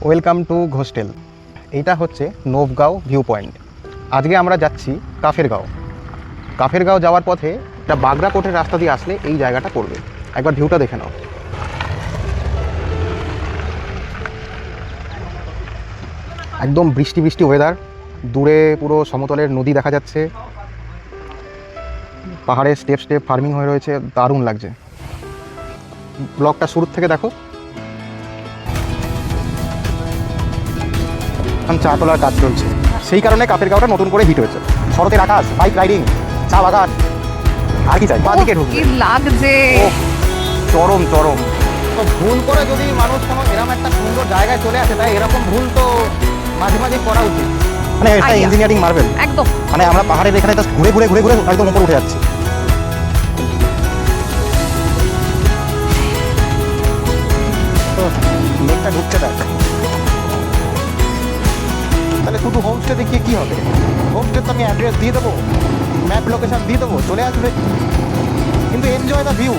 Welcome to ঘোস্টেল। এইটা হচ্ছে নবগাঁও view point. আজকে আমরা যাচ্ছি কাফেরগাঁও। কাফেরগাঁও যাওয়ার পথে একটা বাগড়াকোটের রাস্তা দিয়ে আসলে এই জায়গাটা পড়বে। একবার ভিউটা দেখে নাও। একদম বৃষ্টি বৃষ্টি ওয়েদার, দূরে পুরো সমতলের নদী দেখা যাচ্ছে, পাহাড়ে স্টেপ স্টেপ ফার্মিং হয়ে রয়েছে, দারুণ লাগছে। ব্লগটা শুরু থেকে দেখো। চা তোলার কাজ চলছে, সেই কারণে কাফেরগাঁওটা নতুন করে হিট হয়েছে। শরতের আকাশ, বাইক রাইডিং, চা বাগান, আর কি চাই? বাদিকে ঢুকবে, লাগছে চরম চরম। তো ভুল করে যদি মানুষ কোনো এরকম একটা সুন্দর জায়গায় চলে আসে, তাই এরকম ভুল তো মাঝে মাঝে করা উচিত। মানে এটা ইঞ্জিনিয়ারিং মার্বেল একদম। মানে আমরা পাহাড়ের এখানে জাস্ট ঘুরে ঘুরে ঘুরে ঘুরে একদম উপরে উঠে যাচ্ছি। তো মেঘটা ঢুকছে দেখ। তাহলে শুধু হোমস্টে দেখিয়ে কী হবে? হোমস্টে তো আমি অ্যাড্রেস দিয়ে দেবো, ম্যাপ লোকেশন দিয়ে দেবো, চলে আসবে। কিন্তু enjoy the view.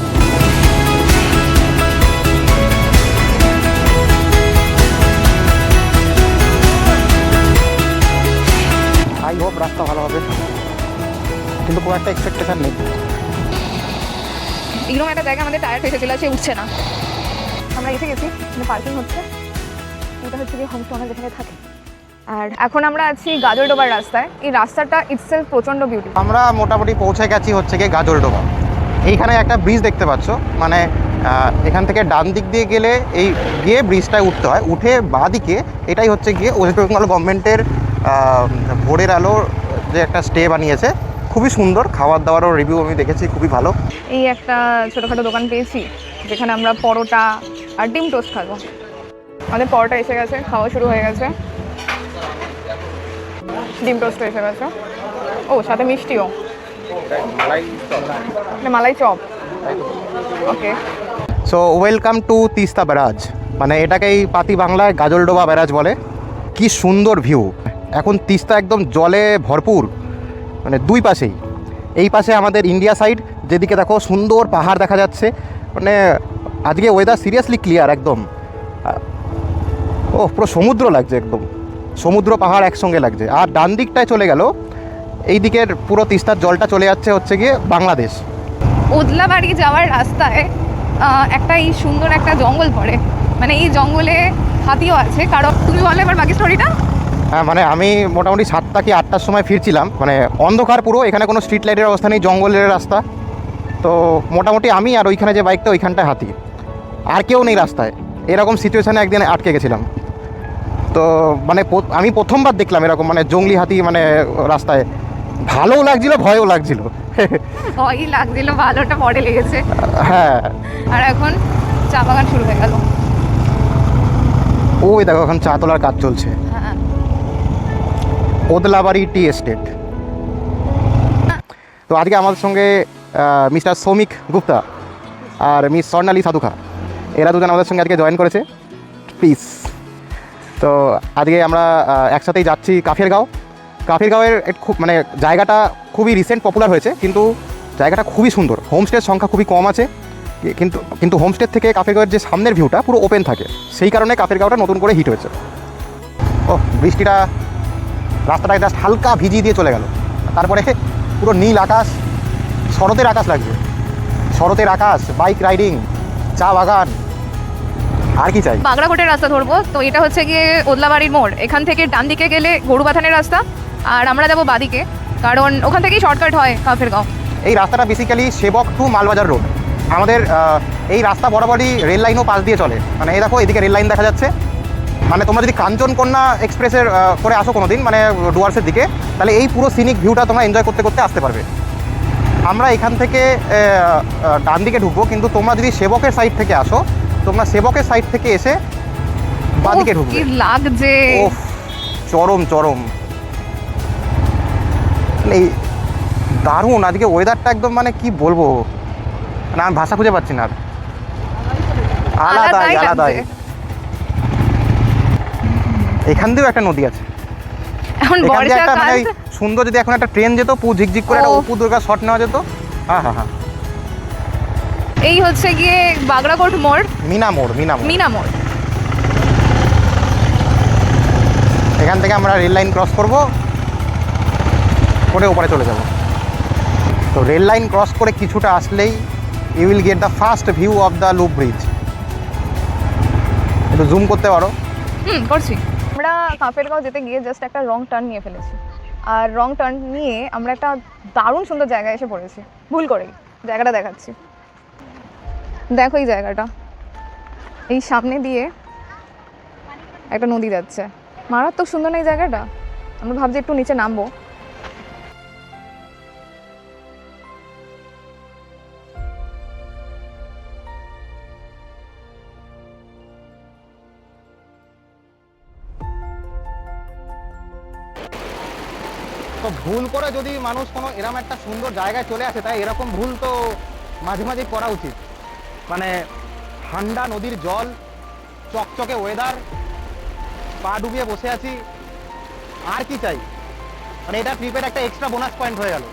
I hope রাস্তা ভালো হবে, কিন্তু খুব একটা এক্সপেকটেশন নেই। এরকম একটা জায়গা আমাদের টায়ার হয়ে চলে আসে, উঠছে না। আমরা এসে গেছি, পার্কিং হচ্ছে। এটা হচ্ছে কি হোমস্টে আমরা যেখানে থাকি। আর এখন আমরা আছি গাজলডোবার রাস্তায়। এই রাস্তাটা ইটসেলফ প্রচণ্ড বিউটি। আমরা মোটামুটি পৌঁছে গেছি হচ্ছে গিয়ে গাজলডোবা। এইখানে একটা ব্রিজ দেখতে পাচ্ছ, মানে এখান থেকে ডান দিক দিয়ে গেলে এই গিয়ে ব্রিজটায় উঠতে হয়, উঠে বাঁ দিকে এটাই হচ্ছে গিয়ে ওয়েস্ট বেঙ্গল গভর্নমেন্টের ভোরের আলোর যে একটা স্টে বানিয়েছে, খুবই সুন্দর। খাবার দাবারও রিভিউ আমি দেখেছি, খুবই ভালো। এই একটা ছোটোখাটো দোকান পেয়েছি যেখানে আমরা পরোটা আর ডিম টোস্ট খাবো। আমাদের পরোটা এসে গেছে, খাওয়া শুরু হয়ে গেছে। ডিম টোস্টও এসে গেছে। ও সাথে মিষ্টিও, malai chop. Okay, so welcome to Teesta barrage. মানে এটাকেই পাতি বাংলায় গাজলডোবা ব্যারাজ বলে। কি সুন্দর ভিউ। এখন তিস্তা একদম জলে ভরপুর, মানে দুই পাশেই। এই পাশে আমাদের ইন্ডিয়া সাইড, যেদিকে দেখো সুন্দর পাহাড় দেখা যাচ্ছে। মানে আজকে ওয়েদার সিরিয়াসলি ক্লিয়ার একদম। ও পুরো সমুদ্র লাগছে, একদম সমুদ্র পাহাড় একসঙ্গে লাগছে। আর ডান দিকটায় চলে গেল, এই দিকের পুরো তিস্তার জলটা চলে যাচ্ছে হচ্ছে গিয়ে বাংলাদেশ। ওদলাবাড়ি যাওয়ার রাস্তায় একটা এই সুন্দর একটা জঙ্গল পড়ে। মানে এই জঙ্গলে হাতিও আছে। কারণ তুমি বলো এবার বাকি স্টোরিটা। হ্যাঁ, মানে আমি মোটামুটি 7টা কি 8টার সময় ফিরছিলাম, মানে অন্ধকার পুরো, এখানে কোনো স্ট্রিট লাইটের অবস্থা নেই, জঙ্গলের রাস্তা। তো মোটামুটি আমি আর ওইখানে যে বাইকটা, ওইখানটায় হাতি, আর কেউ নেই রাস্তায়। এরকম সিচুয়েশানে একদিন আটকে গেছিলাম। তো মানে আমি প্রথমবার দেখলাম এরকম মানে জঙ্গলি হাতি, মানে রাস্তায়। ভালোও লাগছিল, ভয়ও লাগছিল। ভয়ই লাগছিল, ভালোটা পরে লেগেছে। হ্যাঁ, আর এখন চা বাগান শুরু হয়ে গেল। ওই দেখো এখন চা তোলার কাজ চলছে। হ্যাঁ, ওদলাবাড়ি টি এস্টেট। তো আজকে আমাদের সঙ্গে মিস্টার সৌমিক গুপ্তা আর মিস স্বর্ণালী সাধুখা, এরা দুজন আমাদের সঙ্গে আজকে জয়েন করেছে। প্লিজ। তো আজকে আমরা একসাথেই যাচ্ছি কাফেরগাঁও। কাফেরগাঁওয়ের খুব মানে জায়গাটা খুবই রিসেন্ট পপুলার হয়েছে, কিন্তু জায়গাটা খুবই সুন্দর। হোমস্টের সংখ্যা খুবই কম আছে, কিন্তু হোমস্টের থেকে কাফেরগাঁওয়ের যে সামনের ভিউটা পুরো ওপেন থাকে, সেই কারণে কাফেরগাঁওটা নতুন করে হিট হয়েছে। ও বৃষ্টিটা রাস্তাটাকে জাস্ট হালকা ভিজিয়ে দিয়ে চলে গেল। তারপরে পুরো নীল আকাশ, শরতের আকাশ লাগছে। শরতের আকাশ, বাইক রাইডিং, চা বাগান, আর কি চাই? বাগড়াকোটের রাস্তা ধরবো। তো এটা হচ্ছে গিয়ে ওদলাবাড়ির মোড়। এখান থেকে ডান দিকে গেলে গরুবাথানের রাস্তা, আর আমরা যাবো বাদিকে, কারণ ওখান থেকেই শর্টকাট হয় কাফেরগাঁও। এই রাস্তাটা বেসিক্যালি সেবক টু মালবাজার রোড। আমাদের এই রাস্তা বরাবরই রেল লাইনও পাশ দিয়ে চলে। মানে এই দেখো, এদিকে রেল লাইন দেখা যাচ্ছে। মানে তোমরা যদি কাঞ্চনকন্যা এক্সপ্রেসের করে আসো কোনো দিন, মানে ডুয়ার্সের দিকে, তাহলে এই পুরো সিনিক ভিউটা তোমরা এনজয় করতে করতে আসতে পারবে। আমরা এখান থেকে ডান দিকে ঢুকবো, কিন্তু তোমরা যদি সেবকের সাইড থেকে আসো, তোমরা সেবকের সাইড থেকে এসে বাদিকে ঢুকবে। কি লাগছে, ও চরম চরম, এই দারুণ। আজকে ওয়েদারটা একদম মানে কি বলবো, না আমি ভাষা খুঁজে পাচ্ছি না। আলাদাই আলাদাই। এখান দিয়েও একটা নদী আছে। এখন একটা মানে সুন্দর, যদি এখন একটা ট্রেন যেত, ঝিকঝিক করে একটা অপু দুর্গা শট নেওয়া যেত। হ্যাঁ হ্যাঁ হ্যাঁ। এই হচ্ছে গিয়ে বাগড়াকোট মোড়, মিনা মোড়। মিনা মোড়। এখান থেকে আমরা রেল লাইন ক্রস করব, করে ওপারে চলে যাব। তো রেল লাইন ক্রস করে কিছুটা আসলেই you will get the first view of the loop bridge. একটু জুম করতে পারো। করছি। আমরা কাঁপেরগাঁও যেতে গিয়ে জাস্ট একটা রং টার্ন নিয়ে ফেলেছি, আর রং টার্ন নিয়ে আমরা একটা দারুণ সুন্দর জায়গায় এসে পড়েছি ভুল করেই। জায়গাটা দেখাচ্ছি, দেখো এই জায়গাটা, এই সামনে দিয়ে একটা নদী যাচ্ছে, মারাত্মক সুন্দর না এই জায়গাটা। আমরা ভাবছি একটু নিচে নামবো। তো ভুল করে যদি মানুষ কোনো এরকম একটা সুন্দর জায়গায় চলে আসে, তাই এরকম ভুল তো মাঝে মাঝে করা উচিত। মানে ঠান্ডা নদীর জল, চকচকে ওয়েদার, পা ডুবিয়ে বসে আছি, আর কি চাই। মানে এটা ট্রিপের একটা এক্সট্রা বোনাস পয়েন্ট হয়ে গেল।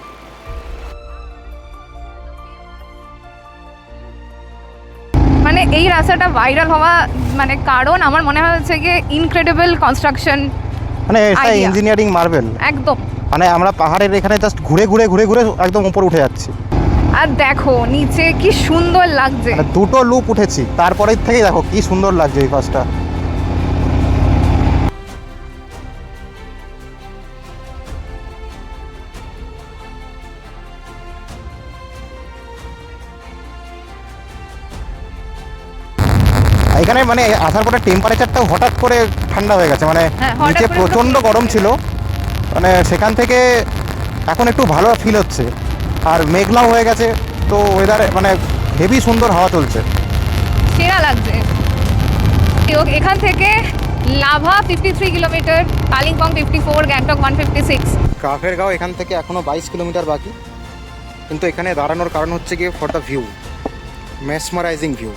মানে এই রাস্তাটা ভাইরাল হওয়া মানে কারণ আমার মনে হচ্ছে যে ইনক্রেডিবল কনস্ট্রাকশন, মানে এটা Idea. Engineering marble. একদম। মানে আমরা পাহাড়ের এখানে জাস্ট ঘুরে ঘুরে ঘুরে ঘুরে একদম উপরে উঠে যাচ্ছি। আর দেখো নিচে কি সুন্দর লাগছে। মানে দুটো লুপ উঠেছি, তারপরের থেকেই দেখো কি সুন্দর লাগছে এই পাশটা। এখানে মানে আসার পরে টেম্পারেচারটাও হঠাৎ করে ঠান্ডা হয়ে গেছে। মানে হ্যাঁ, হঠাৎ নিচে করে প্রচণ্ড পুরো গরম ছিল, মানে সেখান থেকে এখন একটু ভালো ফিল হচ্ছে। আর মেঘলাও হয়ে গেছে, তো ওয়েদার মানে হেভি সুন্দর হাওয়া চলছে। সেরা লাগছে। এখান থেকে লাভা 53 কিলোমিটার, কালিম্পং 54, গ্যাংটক 156। কাফেরগাঁও এখান থেকে এখনও 22 কিলোমিটার বাকি, কিন্তু এখানে দাঁড়ানোর কারণ হচ্ছে কি for the view, mesmerising view.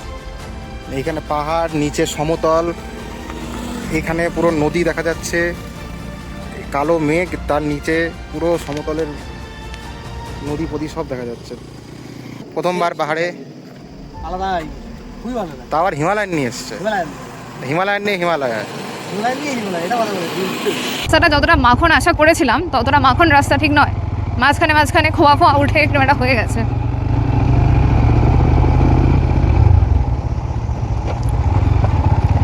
এইখানে পাহাড়, নিচে সমতল, এখানে পুরো নদী দেখা যাচ্ছে, কালো মেঘ, তার নিচে পুরো সমতলের নদী পদী সব দেখা যাচ্ছে। প্রথমবার পাহাড়ে, আলাদাই, খুবই ভালো লাগে। তা আবার হিমালয়ান নিয়ে এসছে, হিমালয়ান নিয়ে হিমালয়। এটা ভালো লাগে। রাস্তাটা যতটা মাখন আশা করেছিলাম ততটা মাখন রাস্তা ঠিক নয়। মাঝখানে মাঝখানে খোয়া ফোয়া উঠে একটু একটা হয়ে গেছে।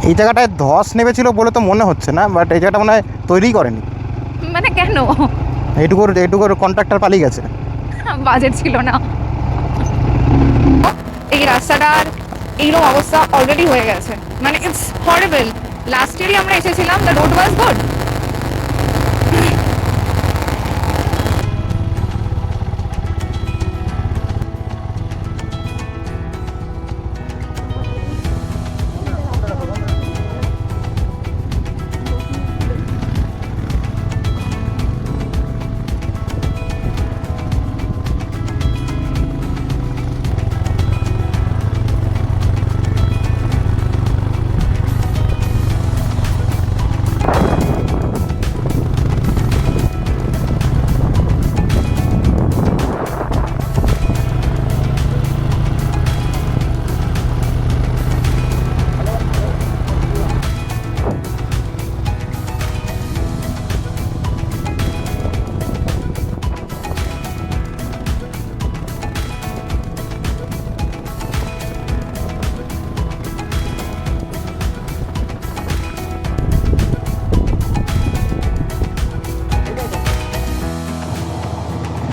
এই জায়গাটায় ধস নেমেছিল বলে তো মনে হচ্ছে না, বাট এই জায়গাটা মনে হয় তৈরি করেনি। মানে কেন? এইটুকুর কন্ট্রাক্টর পালিয়ে গেছে। বাজেট ছিল না। এই রাস্তাটার এইরকম অবস্থা অলরেডি হয়ে গেছে, মানে ইটস হরিবল। লাস্ট ইয়ারই আমরা এসেছিলাম, দ্য রোড ওয়াজ গুড।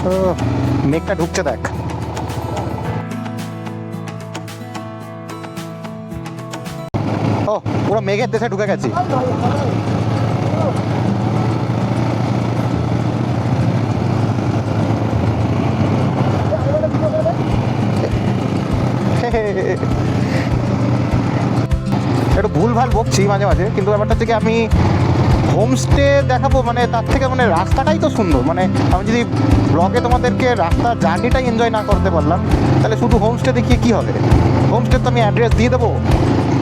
তো মেঘটা ঢুকছে দেখ। ও পুরো মেঘের দেশে ঢুকে গেছি। একটু ভুলভাল বকছি মাঝে মাঝে, কিন্তু ব্যাপারটা হচ্ছে কি আমি হোমস্টে দেখাবো, মানে তার থেকে মানে রাস্তাটাই তো সুন্দর। মানে আমি যদি ব্লগে তোমাদেরকে রাস্তার জার্নিটাই এনজয় না করতে পারলাম, তাহলে শুধু হোমস্টে দেখিয়ে কী হবে? হোমস্টে তো আমি অ্যাড্রেস দিয়ে দেবো,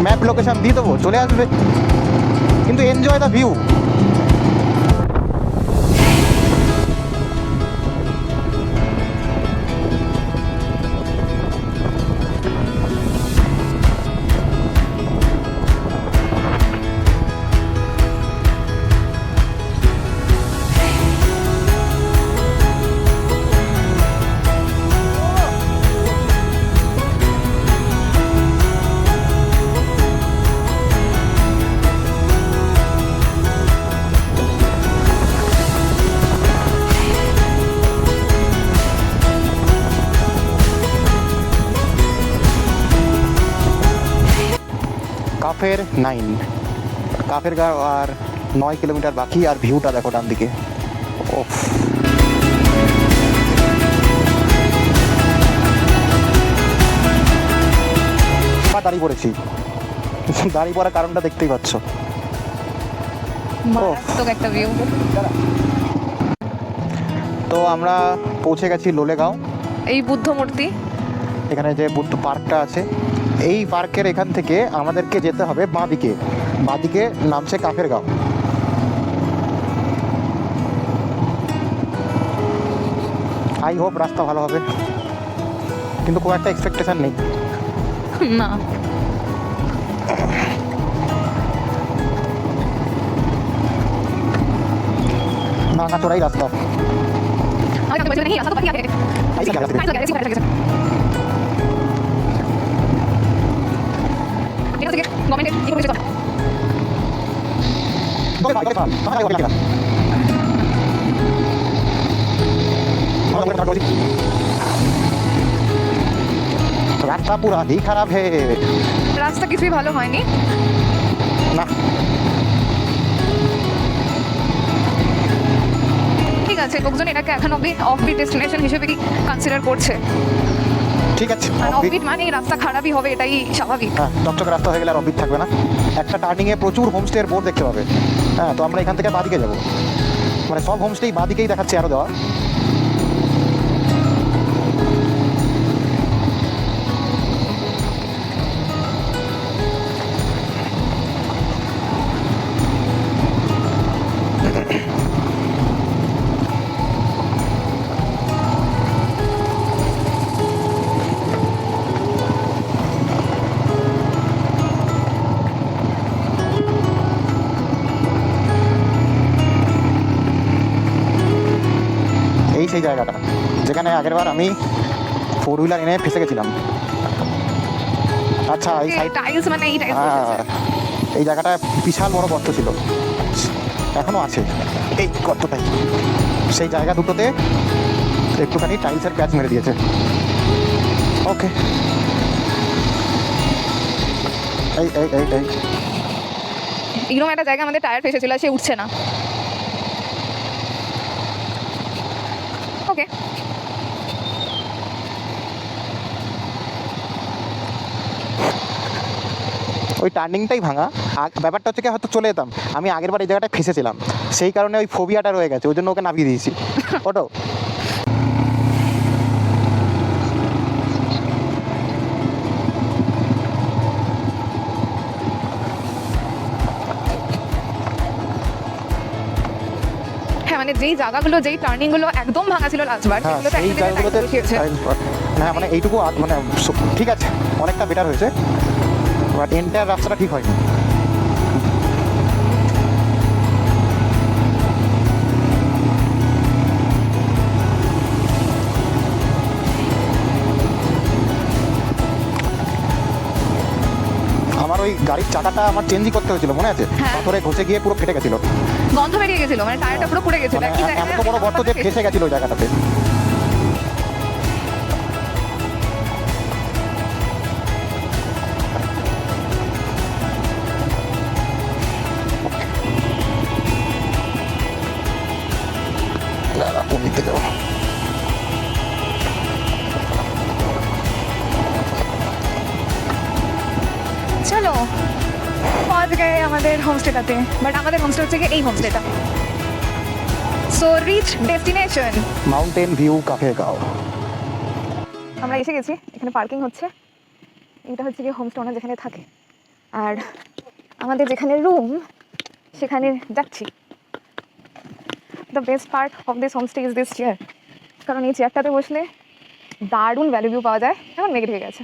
ম্যাপ লোকেশান দিয়ে দেবো, চলে আসবে, কিন্তু এনজয় দ্য ভিউ। কাফের 9, কাফের গাঁও আর 9 কিলোমিটার বাকি। আর ভিউটা দেখো ডান দিকে, ওফ। দাঁড়িয়ে পড়েছি, দাঁড়িয়ে পড়ার কারণটা দেখতেই পাচ্ছ। মারাত্মক একটা ভিউ। তো আমরা পৌঁছে গেছি লোলেগাঁও। এই বুদ্ধ মূর্তি, এখানে যে বুদ্ধ পার্কটা আছে, এই পার্কের এখান থেকে আমাদেরকে যেতে হবে বাঁদিকে। বাঁদিকে নামছে কাফের গাঁও। আই হোপ রাস্তা ভালো হবে, কিন্তু খুব একটা এক্সপেকটেশন নেই। না ভাঙা চোরাই রাস্তা। রাস্তা পুরা ही খারাপ হে। রাস্তা কিছুই ভালো হয়নি। না ঠিক আছে, লোকজন এটাকে এখন অব্দি অফবিট ডেস্টিনেশন হিসেবে কনসিডার করছে। ঠিক আছে, আর অফবিট মানে রাস্তা খারাপই হবে, এটাই স্বাভাবিক। হ্যাঁ, চকচকে রাস্তা হয়ে গেলে আর অফবিট থাকবে না। একটা টার্নিংয়ে প্রচুর হোমস্টের বোর্ড দেখতে পাবে। হ্যাঁ, তো আমরা এখান থেকে বাঁদিকে যাবো, মানে সব হোমস্টেই বাঁদিকেই দেখাচ্ছে আরও দেওয়া। এই সেই জায়গাটা যেখানে আগেরবার আমি 4 হুইলার এনে ফেসে গেছিলাম। আচ্ছা, এই সাইড, টাইলস মানে এই টাইলস। এই জায়গাটা বিশাল বড় গর্ত ছিল, এখনো আছে এই গর্তটাই। সেই জায়গা দুটোতে একটুখানি টাইলসের প্যাচ মেরে দিয়েছে। ওকে, এই এই এই এই এরকম একটা জায়গা আমাদের টায়ার ফেসেছিল, সে উঠছে না। ওকে, ওই টার্নিংটাই ভাঙা। ব্যাপারটা হচ্ছে কি, হয়তো চলে যেতাম। আমি আগেরবার এই জায়গাটায় ফেসেছিলাম, সেই কারণে ওই ফোবিয়াটা রয়ে গেছে, ওই জন্য ওকে নামিয়ে দিয়েছি। ওটো হ্যাঁ, মানে যেই জায়গাগুলো, যেই টার্নিংগুলো একদম ভাঙা ছিল লাস্টবার, হ্যাঁ, সেগুলোতে সেই জায়গাগুলোতে হ্যাঁ, মানে এইটুকু মানে ঠিক আছে, অনেকটা বেটার হয়েছে, বাট এন্টায়ার রাস্তাটা ঠিক হয়নি। আমার ওই গাড়ির চাকাটা আমার চেঞ্জই করতে হয়েছিল, মনে আছে? হ্যাঁ। পাথরে ঘষে গিয়ে পুরো ফেটে গেছিল, গন্ধ বেরিয়ে গেছিল, মানে টায়ারটা পুরো পুড়ে গেছিল। মানে এত বড় গর্ত যে ফেসে গেছিল ওই জায়গাটাতে। কোন দিক থেকে যাবো? চলো পৌঁছ গয়ে আমাদের হোমস্টেটাতে, বাট আমাদের হোমস্টে হচ্ছে কি এই হোমস্টেটা। So reach destination mountain view cafe Gaon. আমরা এসে গেছি, এখানে পার্কিং হচ্ছে। এটা হচ্ছে কি হোমস্টে ওনার যেখানে থাকে, আর আমাদের যেখানে রুম সেখানে যাচ্ছি। The best part of this homestay is this chair, কারণ এই চেয়ারটাতে বসলে দারুণ ভ্যালু ভিউ পাওয়া যায়। এখন মেঘ ঢেকে গেছে।